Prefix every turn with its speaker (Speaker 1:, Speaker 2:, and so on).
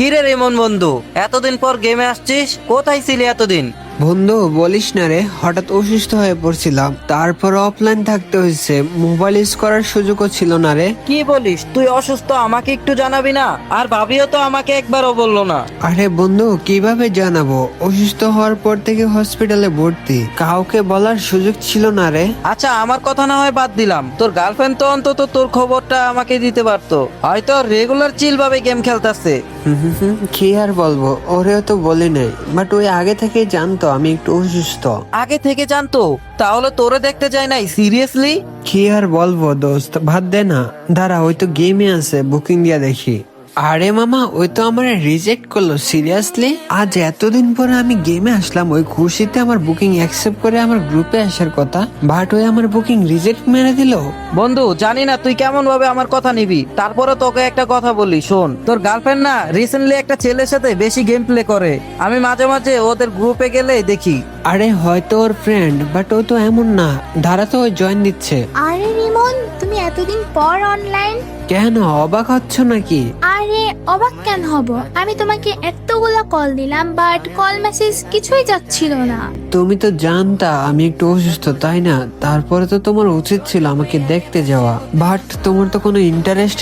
Speaker 1: কিরে রিমন বন্ধু, এতদিন পর গেমে আসছিস? কোথায় ছিলি এতদিন?
Speaker 2: বন্ধু বলিস না রে, হঠাৎ অসুস্থ হয়ে পড়ছিলাম, তারপর অফলাইন থাকতে হয়েছে, মোবাইল ইউজ করার সুযোগও ছিল না রে।
Speaker 1: কি বলিস, তুই অসুস্থ? আমাকে একটু জানাবি না? আর ভাবিও তো আমাকে একবারও বললো না।
Speaker 2: আরে বন্ধু কিভাবে জানাবো, অসুস্থ হওয়ার পর থেকে হসপিটালে ভর্তি, কাউকে বলার সুযোগ ছিল না রে।
Speaker 1: আচ্ছা, আমার কথা না হয় বাদ দিলাম, তোর গার্লফ্রেন্ড তো অন্তত তোর খবরটা আমাকে দিতে পারতো। হয়তো রেগুলার চিল ভাবে গেম খেলতেছে।
Speaker 2: কি আর বলবো, ওরেও তো বলি নাই, বাট ওই আগে থেকেই জানতো আমি একটু অসুস্থ।
Speaker 1: আগে থেকে জানতো? তাহলে তোরে দেখতে যায় নাই? সিরিয়াসলি?
Speaker 2: কি আর বলবো দোস্ত, ভাত দে না, দাঁড়া ওই তো গেমে আছে, বুকিং দিয়া দেখি। আরে মামা, ওই তো আমার রিজেক্ট করলো। সিরিয়াসলি? আজ এতদিন পরে আমি গেমে আসলাম, ওই খুশিতে আমার বুকিং অ্যাকসেপ্ট করে আমার গ্রুপে আসার কথা, বাট ওই আমার বুকিং রিজেক্ট মেরে দিল।
Speaker 1: বন্ধু, জানি না তুই কেমন ভাবে আমার কথা নিবি, তারপরে তোকে একটা কথা বলি শোন। তোর গার্লফ্রেন্ড না রিসেন্টলি একটা ছেলের সাথে বেশি গেম প্লে করে। আমি মাঝে মাঝে ওদের গ্রুপে গেলে দেখি।
Speaker 2: আরে হয়তো ওর ফ্রেন্ড, বাট ও তো এমন না। ধারা তো ওই জয়েন দিচ্ছে।
Speaker 3: আরে রিমন, তুমি এতদিন পর অনলাইন?
Speaker 2: কেন, অবাক হচ্ছ নাকি?
Speaker 3: আরে অবাক কেন হব, আমি তোমাকে এতগুলো কল দিলাম বাট কল মেসেজ কিছুই যাচ্ছিল না।
Speaker 2: তুমি তো জানতা আমি একটু অসুস্থ, তাই না? তারপরে তো তোমার উচিত ছিল আমাকে দেখতে যাওয়া, বাট তোমার তো কোনো ইন্টারেস্ট